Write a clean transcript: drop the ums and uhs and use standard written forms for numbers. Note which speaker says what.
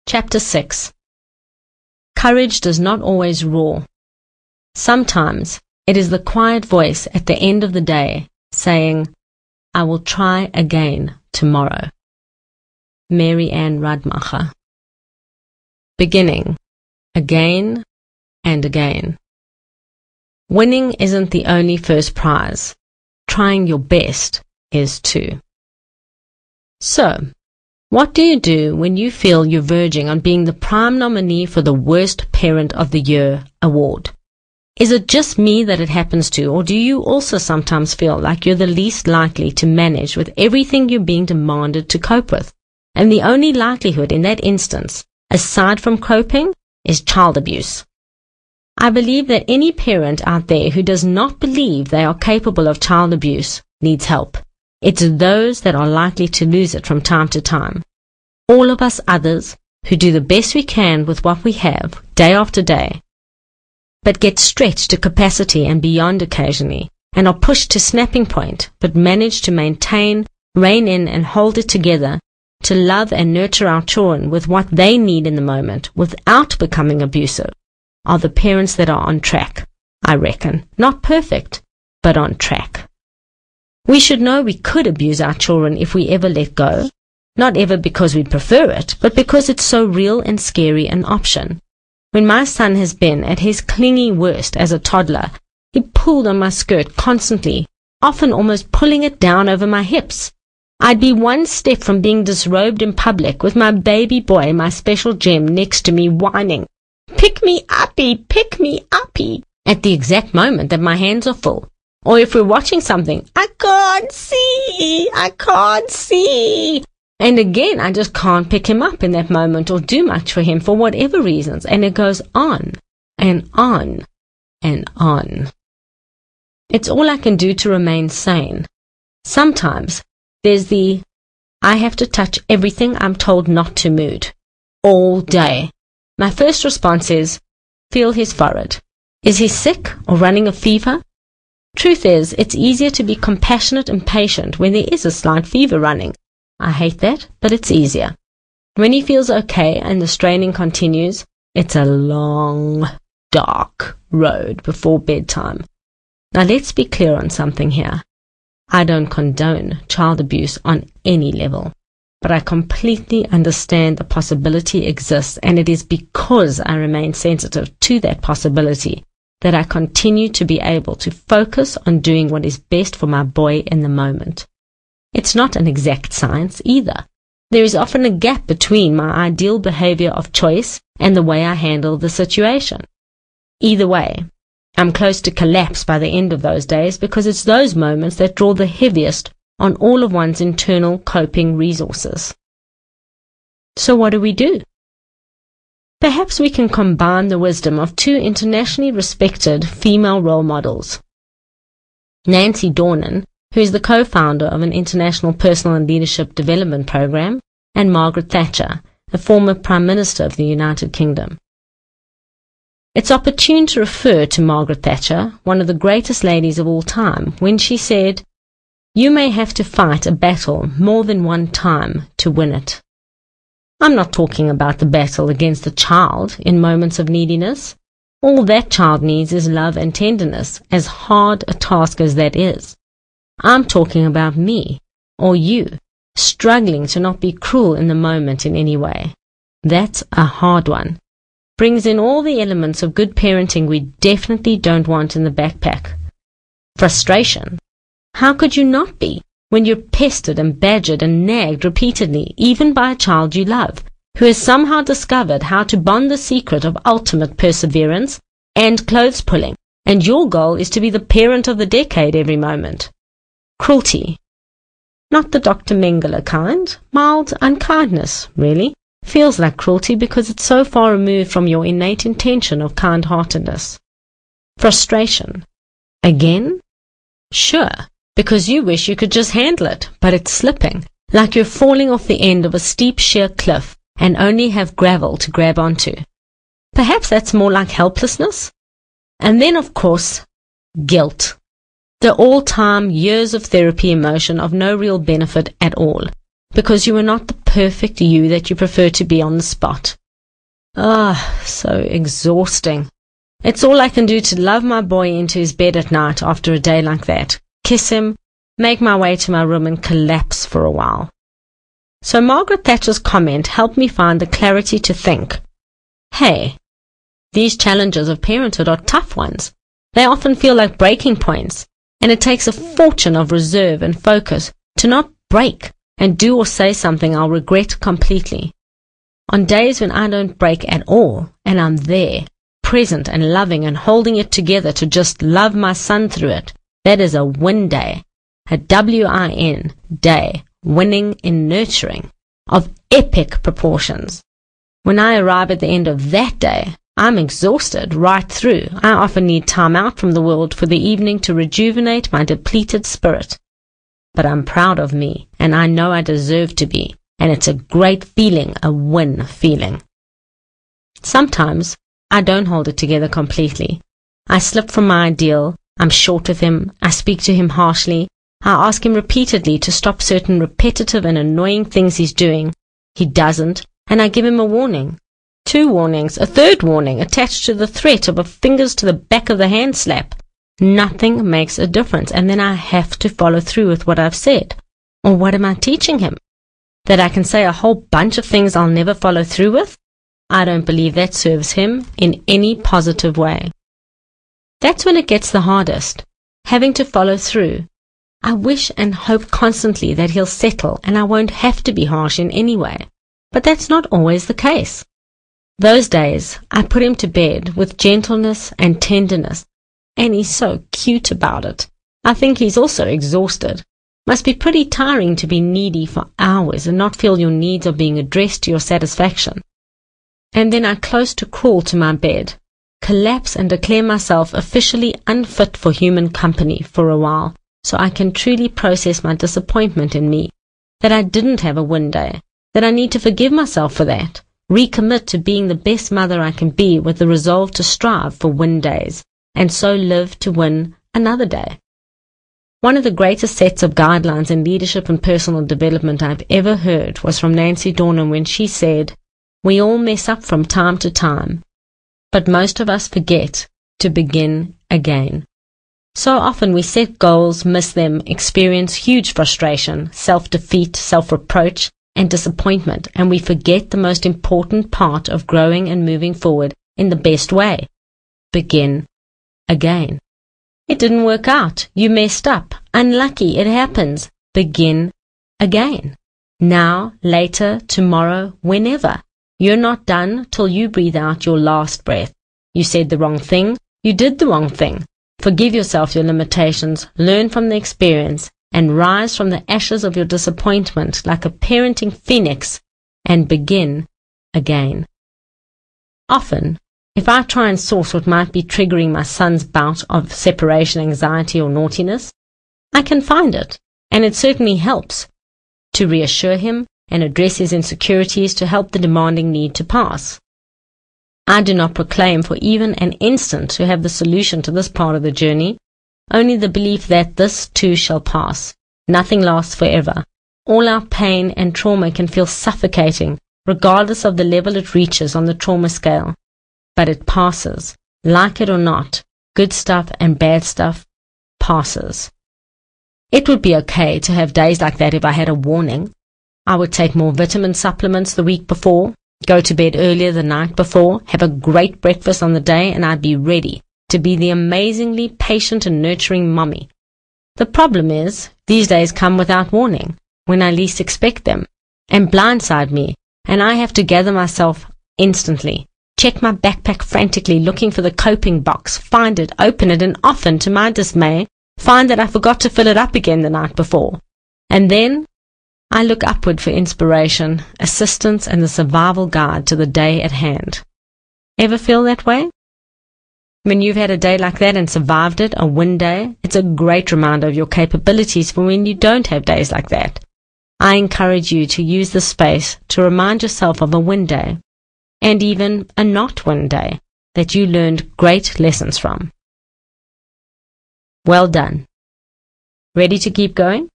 Speaker 1: Chapter 6. Courage does not always roar. Sometimes it is the quiet voice at the end of the day saying, "I will try again tomorrow." Mary Ann Radmacher. Beginning again and again. Winning isn't the only first prize. Trying your best is too. So, what do you do when you feel you're verging on being the prime nominee for the Worst Parent of the Year award? Is it just me that it happens to, or do you also sometimes feel like you're the least likely to manage with everything you're being demanded to cope with? And the only likelihood in that instance, aside from coping, is child abuse. I believe that any parent out there who does not believe they are capable of child abuse needs help. It's those that are likely to lose it from time to time. All of us others who do the best we can with what we have, day after day, but get stretched to capacity and beyond occasionally, and are pushed to snapping point, but manage to maintain, rein in, and hold it together to love and nurture our children with what they need in the moment without becoming abusive, are the parents that are on track, I reckon. Not perfect, but on track. We should know we could abuse our children if we ever let go, not ever because we'd prefer it, but because it's so real and scary an option. When my son has been at his clingy worst as a toddler, he pulled on my skirt constantly, often almost pulling it down over my hips. I'd be one step from being disrobed in public with my baby boy, my special gem, next to me whining, "Pick me uppy, pick me uppy," at the exact moment that my hands are full. Or if we're watching something, I can't see. And again, I just can't pick him up in that moment or do much for him for whatever reasons. And it goes on and on and on. It's all I can do to remain sane. Sometimes there's the I have to touch everything I'm told not to mood. All day. My first response is, feel his forehead. Is he sick or running a fever? Truth is, it's easier to be compassionate and patient when there is a slight fever running. I hate that, but it's easier. When he feels okay and the straining continues, it's a long, dark road before bedtime. Now let's be clear on something here. I don't condone child abuse on any level, but I completely understand the possibility exists, and it is because I remain sensitive to that possibility that I continue to be able to focus on doing what is best for my boy in the moment. It's not an exact science either. There is often a gap between my ideal behavior of choice and the way I handle the situation. Either way, I'm close to collapse by the end of those days because it's those moments that draw the heaviest on all of one's internal coping resources. So what do we do? Perhaps we can combine the wisdom of two internationally respected female role models. Nancy Dornan, who is the co-founder of an international personal and leadership development program, and Margaret Thatcher, the former Prime Minister of the United Kingdom. It's opportune to refer to Margaret Thatcher, one of the greatest ladies of all time, when she said, "You may have to fight a battle more than one time to win it." I'm not talking about the battle against a child in moments of neediness. All that child needs is love and tenderness, as hard a task as that is. I'm talking about me, or you, struggling to not be cruel in the moment in any way. That's a hard one. Brings in all the elements of good parenting we definitely don't want in the backpack. Frustration. How could you not be when you're pestered and badgered and nagged repeatedly, even by a child you love, who has somehow discovered how to bond the secret of ultimate perseverance and clothes pulling, and your goal is to be the parent of the decade every moment? Cruelty. Not the Dr. Mengele kind, mild unkindness, really. Feels like cruelty because it's so far removed from your innate intention of kind-heartedness. Frustration. Again? Sure, because you wish you could just handle it, but it's slipping, like you're falling off the end of a steep sheer cliff and only have gravel to grab onto. Perhaps that's more like helplessness? And then, of course, guilt. The all-time years of therapy emotion of no real benefit at all. because you are not the perfect you that you prefer to be on the spot. So exhausting. It's all I can do to love my boy into his bed at night after a day like that, kiss him, make my way to my room and collapse for a while. So Margaret Thatcher's comment helped me find the clarity to think, hey, these challenges of parenthood are tough ones. They often feel like breaking points, and it takes a fortune of reserve and focus to not break and do or say something I'll regret completely. On days when I don't break at all, and I'm there, present and loving and holding it together to just love my son through it, that is a win day, a WIN day, winning in nurturing, of epic proportions. When I arrive at the end of that day, I'm exhausted right through. I often need time out from the world for the evening to rejuvenate my depleted spirit. But I'm proud of me, and I know I deserve to be, and it's a great feeling, a win feeling. Sometimes I don't hold it together completely. I slip from my ideal, I'm short with him, I speak to him harshly, I ask him repeatedly to stop certain repetitive and annoying things he's doing. He doesn't, and I give him a warning. 2 warnings, a 3rd warning attached to the threat of a fingers to the back of the hand slap. Nothing makes a difference, and then I have to follow through with what I've said. Or what am I teaching him? That I can say a whole bunch of things I'll never follow through with? I don't believe that serves him in any positive way. That's when it gets the hardest, having to follow through. I wish and hope constantly that he'll settle and I won't have to be harsh in any way, but that's not always the case. Those days, I put him to bed with gentleness and tenderness, and he's so cute about it. I think he's also exhausted. Must be pretty tiring to be needy for hours and not feel your needs are being addressed to your satisfaction. And then I close to crawl to my bed, collapse and declare myself officially unfit for human company for a while, so I can truly process my disappointment in me, that I didn't have a win day, that I need to forgive myself for that, recommit to being the best mother I can be with the resolve to strive for win days, and so live to win another day. One of the greatest sets of guidelines in leadership and personal development I've ever heard was from Nancy Dornan when she said, "We all mess up from time to time, but most of us forget to begin again." So often we set goals, miss them, experience huge frustration, self-defeat, self-reproach, and disappointment, and we forget the most important part of growing and moving forward in the best way. Begin again. It didn't work out. You messed up. Unlucky. It happens. Begin again. Now, later, tomorrow, whenever. You're not done till you breathe out your last breath. You said the wrong thing. You did the wrong thing. Forgive yourself your limitations, learn from the experience, and rise from the ashes of your disappointment like a parenting phoenix and begin again. Often, if I try and source what might be triggering my son's bout of separation anxiety or naughtiness, I can find it, and it certainly helps to reassure him and address his insecurities to help the demanding need to pass. I do not proclaim for even an instant to have the solution to this part of the journey, only the belief that this too shall pass. Nothing lasts forever. All our pain and trauma can feel suffocating, regardless of the level it reaches on the trauma scale. But it passes. Like it or not, good stuff and bad stuff passes. It would be okay to have days like that if I had a warning. I would take more vitamin supplements the week before, go to bed earlier the night before, have a great breakfast on the day, and I'd be ready to be the amazingly patient and nurturing mommy. The problem is, these days come without warning, when I least expect them, and blindside me, and I have to gather myself instantly, check my backpack frantically looking for the coping box, find it, open it, and often, to my dismay, find that I forgot to fill it up again the night before. And then I look upward for inspiration, assistance, and the survival guide to the day at hand. Ever feel that way? When you've had a day like that and survived it, a win day, it's a great reminder of your capabilities for when you don't have days like that. I encourage you to use this space to remind yourself of a win day, and even a not win day, that you learned great lessons from. Well done. Ready to keep going?